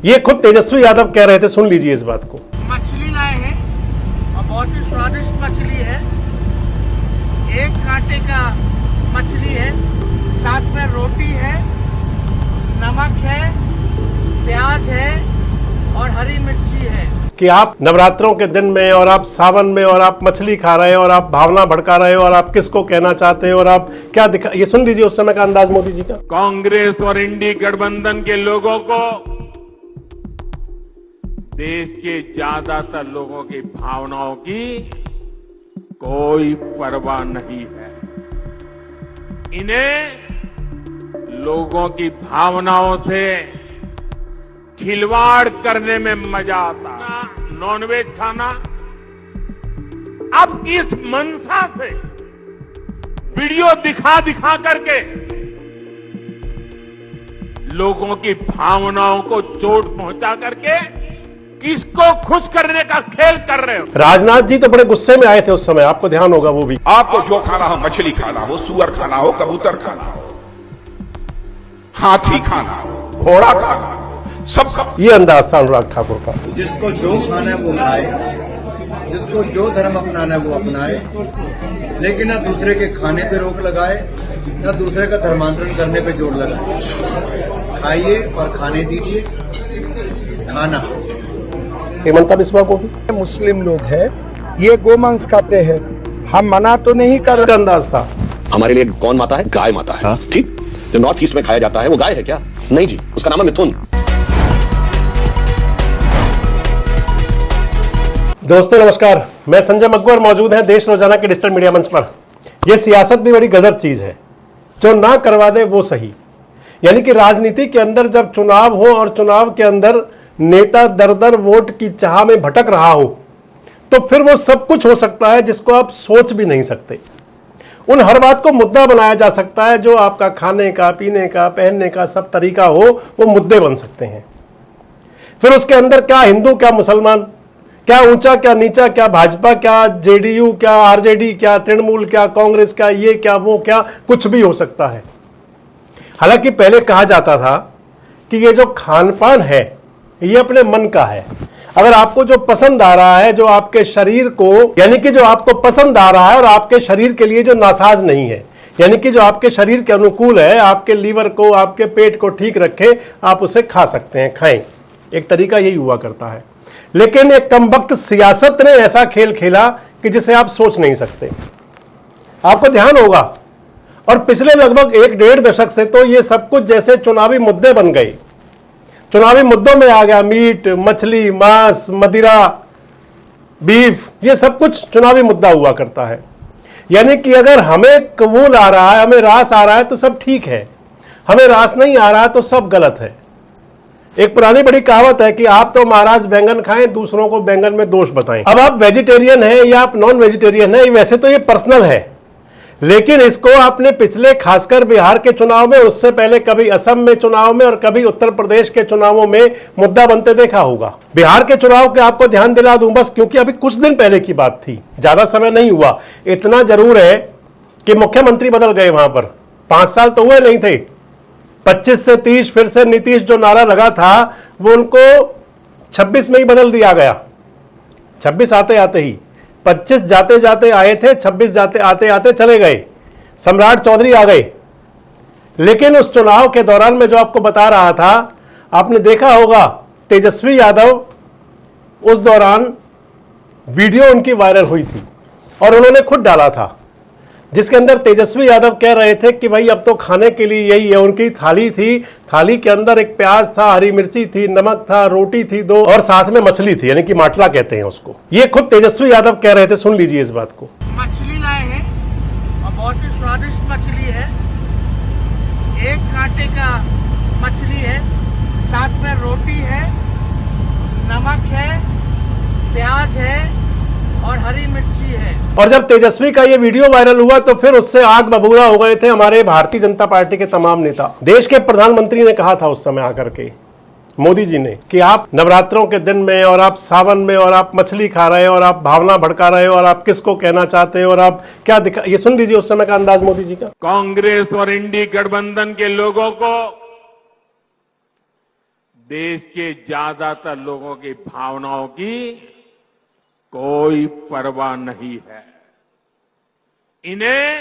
ये खुद तेजस्वी यादव कह रहे थे, सुन लीजिए इस बात को। मछली लाए हैं और बहुत ही स्वादिष्ट मछली है। एक कांटे का मछली है, साथ में रोटी है, नमक है, प्याज है और हरी मिर्ची है। कि आप नवरात्रों के दिन में और आप सावन में और आप मछली खा रहे हो और आप भावना भड़का रहे हो और आप किसको कहना चाहते हो और आप क्या दिखा, ये सुन लीजिए उस समय का अंदाज मोदी जी का। कांग्रेस और इंडी गठबंधन के लोगों को देश के ज्यादातर लोगों की भावनाओं की कोई परवाह नहीं है। इन्हें लोगों की भावनाओं से खिलवाड़ करने में मजा आता। नॉनवेज खाना अब इस मंशा से वीडियो दिखा दिखा करके लोगों की भावनाओं को चोट पहुंचा करके किसको खुश करने का खेल कर रहे हो। राजनाथ जी तो बड़े गुस्से में आए थे उस समय, आपको ध्यान होगा वो भी। आपको जो खाना हो, मछली खाना हो, सुअर खाना हो, कबूतर खाना हो, हाथी खाना हो, घोड़ा खाना हो, सबका ये अंदाज था अनुराग ठाकुर का। जिसको जो खाना है वो खाए, जिसको जो धर्म अपनाना है वो अपनाए, लेकिन ना दूसरे के खाने पे रोक लगाए ना दूसरे का धर्मांतरण करने पे जोर लगाए। खाइए और खाने दीजिए। खाना हेमंता बिस्वा को भी मुस्लिम लोग हैं, ये गोमांस खाते हैं, हम मना तो नहीं कर रहे। अंदाज था। हमारे लिए कौन माता है? गाय माता है। ठीक, जो नॉर्थ ईस्ट में खाया जाता है वो गाय है क्या? नहीं जी, उसका नाम है मिथुन। दोस्तों नमस्कार, मैं संजय मकबर, मौजूद है देश रोजाना के डिजिटल मीडिया मंच पर। यह सियासत भी बड़ी गजब चीज है, जो ना करवा दे वो सही। यानी कि राजनीति के अंदर जब चुनाव हो और चुनाव के अंदर नेता दर दर वोट की चाह में भटक रहा हो, तो फिर वो सब कुछ हो सकता है जिसको आप सोच भी नहीं सकते। उन हर बात को मुद्दा बनाया जा सकता है, जो आपका खाने का, पीने का, पहनने का सब तरीका हो, वो मुद्दे बन सकते हैं। फिर उसके अंदर क्या हिंदू, क्या मुसलमान, क्या ऊंचा, क्या नीचा, क्या भाजपा, क्या जेडीयू, क्या आरजेडी, क्या तृणमूल, क्या कांग्रेस, क्या ये, क्या वो, क्या कुछ भी हो सकता है। हालांकि पहले कहा जाता था कि ये जो खान पान है ये अपने मन का है। अगर आपको जो पसंद आ रहा है, जो आपके शरीर को, यानी कि जो आपको पसंद आ रहा है और आपके शरीर के लिए जो नासाज नहीं है, यानी कि जो आपके शरीर के अनुकूल है, आपके लीवर को, आपके पेट को ठीक रखे, आप उसे खा सकते हैं, खाएं। एक तरीका यही हुआ करता है। लेकिन एक कमबख्त सियासत ने ऐसा खेल खेला कि जिसे आप सोच नहीं सकते। आपको ध्यान होगा, और पिछले लगभग 1-1.5 दशक से तो ये सब कुछ जैसे चुनावी मुद्दे बन गए। चुनावी मुद्दों में आ गया मीट, मछली, मांस, मदिरा, बीफ, ये सब कुछ चुनावी मुद्दा हुआ करता है। यानी कि अगर हमें कबूल आ रहा है, हमें रास आ रहा है तो सब ठीक है, हमें रास नहीं आ रहा तो सब गलत है। एक पुरानी बड़ी कहावत है कि आप तो महाराज बैंगन खाएं, दूसरों को बैंगन में दोष बताएं। अब आप वेजिटेरियन हैं या आप नॉन वेजिटेरियन हैं, वैसे तो ये पर्सनल है, लेकिन इसको आपने पिछले खासकर बिहार के चुनाव में, उससे पहले कभी असम में चुनाव में और कभी उत्तर प्रदेश के चुनावों में मुद्दा बनते देखा होगा। बिहार के चुनाव के आपको ध्यान दिला दूं बस, क्योंकि अभी कुछ दिन पहले की बात थी, ज्यादा समय नहीं हुआ। इतना जरूर है कि मुख्यमंत्री बदल गए वहां पर, 5 साल तो हुए नहीं थे। 25 से 30, फिर से नीतीश जो नारा लगा था वो उनको 26 में ही बदल दिया गया। 26 आते आते ही, 25 जाते जाते आए थे, 26 जाते आते आते चले गए, सम्राट चौधरी आ गए। लेकिन उस चुनाव के दौरान मैं जो आपको बता रहा था, आपने देखा होगा तेजस्वी यादव, उस दौरान वीडियो उनकी वायरल हुई थी और उन्होंने खुद डाला था, जिसके अंदर तेजस्वी यादव कह रहे थे कि भाई अब तो खाने के लिए यही है। उनकी थाली थी, थाली के अंदर एक प्याज था, हरी मिर्ची थी, नमक था, रोटी थी 2 और साथ में मछली थी, यानी कि माटला कहते हैं उसको। ये खुद तेजस्वी यादव कह रहे थे, सुन लीजिए इस बात को। मछली लाए हैं और बहुत ही स्वादिष्ट मछली है। एक कांटे का मछली है, साथ में रोटी है, नमक है, प्याज है और हरी मिर्ची है। और जब तेजस्वी का ये वीडियो वायरल हुआ तो फिर उससे आग बबूला हो गए थे हमारे भारतीय जनता पार्टी के तमाम नेता। देश के प्रधानमंत्री ने कहा था उस समय आकर के, मोदी जी ने, कि आप नवरात्रों के दिन में और आप सावन में और आप मछली खा रहे हो और आप भावना भड़का रहे हो और आप किसको कहना चाहते हो और आप क्या दिखा, ये सुन लीजिए उस समय का अंदाज मोदी जी का। कांग्रेस और इंडी गठबंधन के लोगों को देश के ज्यादातर लोगों की भावनाओं की कोई परवाह नहीं है। इन्हें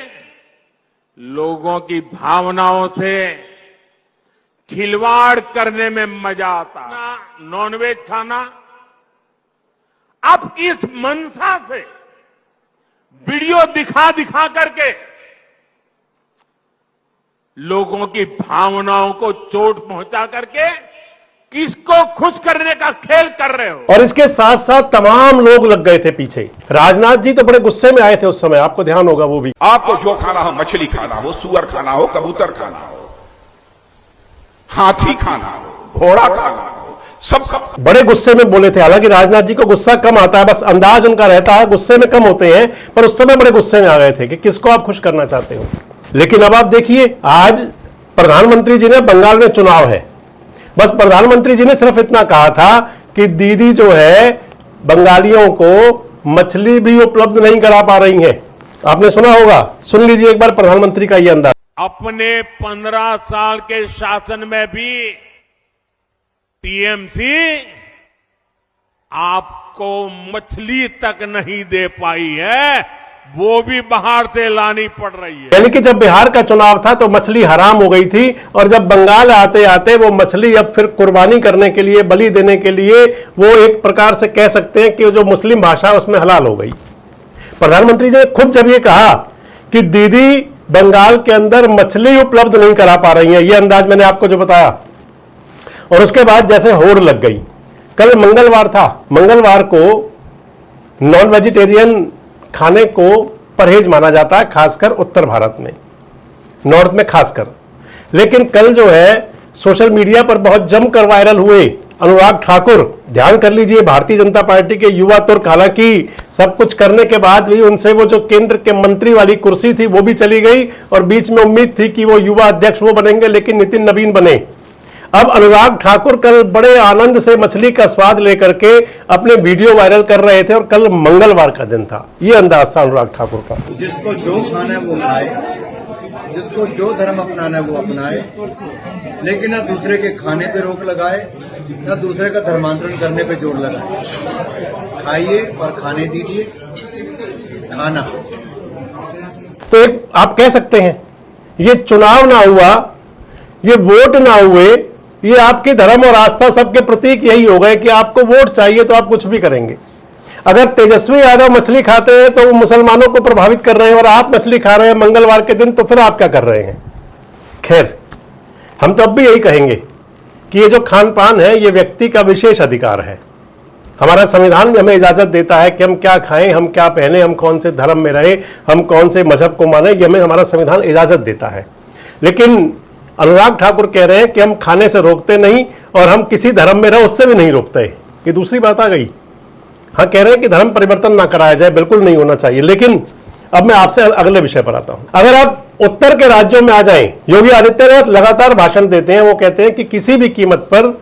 लोगों की भावनाओं से खिलवाड़ करने में मजा आता है। नॉनवेज खाना अब किस मंशा से वीडियो दिखा दिखा करके लोगों की भावनाओं को चोट पहुंचा करके किसको खुश करने का खेल कर रहे हो। और इसके साथ साथ तमाम लोग लग गए थे पीछे। राजनाथ जी तो बड़े गुस्से में आए थे उस समय, आपको ध्यान होगा वो भी। आपको जो खाना हो, मछली खाना हो, सुअर खाना हो, कबूतर खाना हो, हाथी खाना हो, घोड़ा खाना हो, सब बड़े गुस्से में बोले थे। हालांकि राजनाथ जी को गुस्सा कम आता है, बस अंदाज उनका रहता है, गुस्से में कम होते हैं, पर उस समय बड़े गुस्से में आ गए थे कि किसको आप खुश करना चाहते हो। लेकिन अब आप देखिए, आज प्रधानमंत्री जी ने, बंगाल में चुनाव है, बस प्रधानमंत्री जी ने सिर्फ इतना कहा था कि दीदी जो है बंगालियों को मछली भी उपलब्ध नहीं करा पा रही हैं। आपने सुना होगा, सुन लीजिए एक बार प्रधानमंत्री का यह अंदाज। अपने 15 साल के शासन में भी टीएमसी आपको मछली तक नहीं दे पाई है, वो भी बाहर से लानी पड़ रही है। यानी कि जब बिहार का चुनाव था तो मछली हराम हो गई थी, और जब बंगाल आते आते वो मछली अब फिर कुर्बानी करने के लिए, बलि देने के लिए, वो एक प्रकार से कह सकते हैं कि जो मुस्लिम भाषा है उसमें हलाल हो गई। प्रधानमंत्री जी ने खुद जब ये कहा कि दीदी बंगाल के अंदर मछली उपलब्ध नहीं करा पा रही है, ये अंदाज मैंने आपको जो बताया, और उसके बाद जैसे होड़ लग गई। कल मंगलवार था, मंगलवार को नॉन वेजिटेरियन खाने को परहेज माना जाता है, खासकर उत्तर भारत में, नॉर्थ में खासकर। लेकिन कल जो है सोशल मीडिया पर बहुत जमकर वायरल हुए अनुराग ठाकुर। ध्यान कर लीजिए, भारतीय जनता पार्टी के युवा तुर्क, हालांकि सब कुछ करने के बाद भी उनसे वो जो केंद्र के मंत्री वाली कुर्सी थी वो भी चली गई, और बीच में उम्मीद थी कि वो युवा अध्यक्ष वो बनेंगे, लेकिन नितिन नवीन बने। अब अनुराग ठाकुर कल बड़े आनंद से मछली का स्वाद लेकर के अपने वीडियो वायरल कर रहे थे, और कल मंगलवार का दिन था। ये अंदाज था अनुराग ठाकुर का। जिसको जो खाना है वो खाए, जिसको जो धर्म अपनाना है वो अपनाए, लेकिन ना दूसरे के खाने पे रोक लगाए, ना दूसरे का धर्मांतरण करने पे जोर लगाए। खाइए और खाने दीजिए, खाना। तो एक आप कह सकते हैं, ये चुनाव ना हुआ, ये वोट ना हुए, ये आपकी धर्म और आस्था सबके प्रतीक यही हो गए कि आपको वोट चाहिए तो आप कुछ भी करेंगे। अगर तेजस्वी यादव मछली खाते हैं तो वो मुसलमानों को प्रभावित कर रहे हैं, और आप मछली खा रहे हैं मंगलवार के दिन, तो फिर आप क्या कर रहे हैं। खैर, हम तो अब भी यही कहेंगे कि ये जो खान पान है ये व्यक्ति का विशेष अधिकार है। हमारा संविधान भी हमें इजाजत देता है कि हम क्या खाएं, हम क्या पहने, हम कौन से धर्म में रहे, हम कौन से मजहब को माने, ये हमें हमारा संविधान इजाजत देता है। लेकिन अनुराग ठाकुर कह रहे हैं कि हम खाने से रोकते नहीं, और हम किसी धर्म में रहे उससे भी नहीं रोकते। ये दूसरी बात आ गई। हाँ, कह रहे हैं कि धर्म परिवर्तन ना कराया जाए, बिल्कुल नहीं होना चाहिए। लेकिन अब मैं आपसे अगले विषय पर आता हूं। अगर आप उत्तर के राज्यों में आ जाएं, योगी आदित्यनाथ लगातार भाषण देते हैं, वो कहते हैं कि किसी भी कीमत पर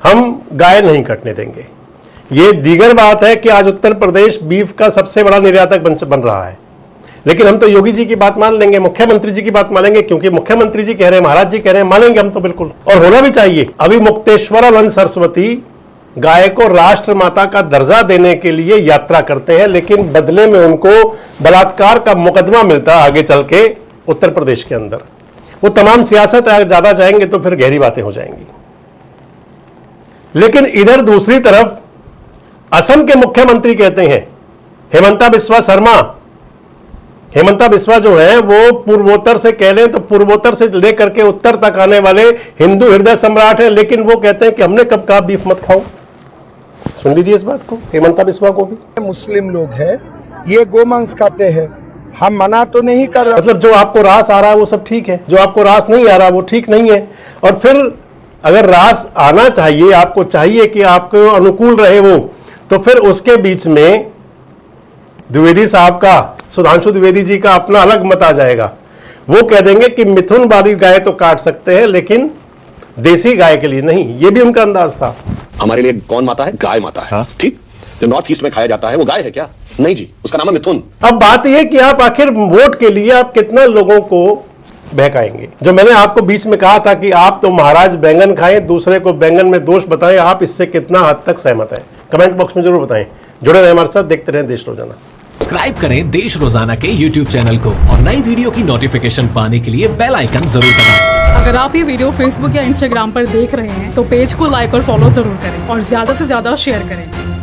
हम गाय नहीं कटने देंगे। ये दीगर बात है कि आज उत्तर प्रदेश बीफ का सबसे बड़ा निर्यातक बन रहा है, लेकिन हम तो योगी जी की बात मान लेंगे, मुख्यमंत्री जी की बात मानेंगे, क्योंकि मुख्यमंत्री जी कह रहे हैं, महाराज जी कह रहे हैं, मानेंगे हम तो बिल्कुल, और होना भी चाहिए। अभी मुक्तेश्वरानंद सरस्वती गाय को राष्ट्र माता का दर्जा देने के लिए यात्रा करते हैं, लेकिन बदले में उनको बलात्कार का मुकदमा मिलता है आगे चल के उत्तर प्रदेश के अंदर। वो तमाम सियासत ज्यादा जाएंगे तो फिर गहरी बातें हो जाएंगी। लेकिन इधर दूसरी तरफ असम के मुख्यमंत्री कहते हैं, हेमंता बिस्वा शर्मा, हेमंता बिस्वा जो है वो पूर्वोत्तर से कह लें तो पूर्वोत्तर से लेकर के उत्तर तक आने वाले हिंदू हृदय सम्राट है, लेकिन वो कहते हैं कि हमने कब कहा बीफ मत खाओ। सुन लीजिए इस बात को, हेमंता बिस्वा को भी। मुस्लिम लोग हैं, ये गोमांस खाते हैं, हम मना तो नहीं कर रहे। मतलब जो आपको रास आ रहा है वो सब ठीक है, जो आपको रास नहीं आ रहा वो ठीक नहीं है। और फिर अगर रास आना चाहिए, आपको चाहिए कि आपको अनुकूल रहे वो, तो फिर उसके बीच में द्विवेदी साहब का, सुधांशु द्विवेदी जी का अपना अलग मत आ जाएगा। वो कह देंगे कि मिथुन वाली गाय तो काट सकते हैं, लेकिन देसी गाय के लिए नहीं। ये भी उनका अंदाज था। हमारे लिए कौन माता है? गाय माता है। ठीक, जो नॉर्थ ईस्ट में खाया जाता है वो गाय है क्या? नहीं जी, उसका नाम है मिथुन। अब बात यह कि आप आखिर वोट के लिए आप कितना लोगों को बहकाएंगे। जो मैंने आपको बीच में कहा था कि आप तो महाराज बैंगन खाएं, दूसरे को बैंगन में दोष बताएं, आप इससे कितना हद तक सहमत हैं? कमेंट बॉक्स में जरूर बताएं। जुड़े रहें हमारे साथ, देखते रहें देश रोजाना। सब्सक्राइब करें देश रोजाना के YouTube चैनल को और नई वीडियो की नोटिफिकेशन पाने के लिए बेल आइकन जरूर दबाएं। अगर आप ये वीडियो Facebook या Instagram पर देख रहे हैं तो पेज को लाइक और फॉलो जरूर करें और ज्यादा से ज्यादा शेयर करें।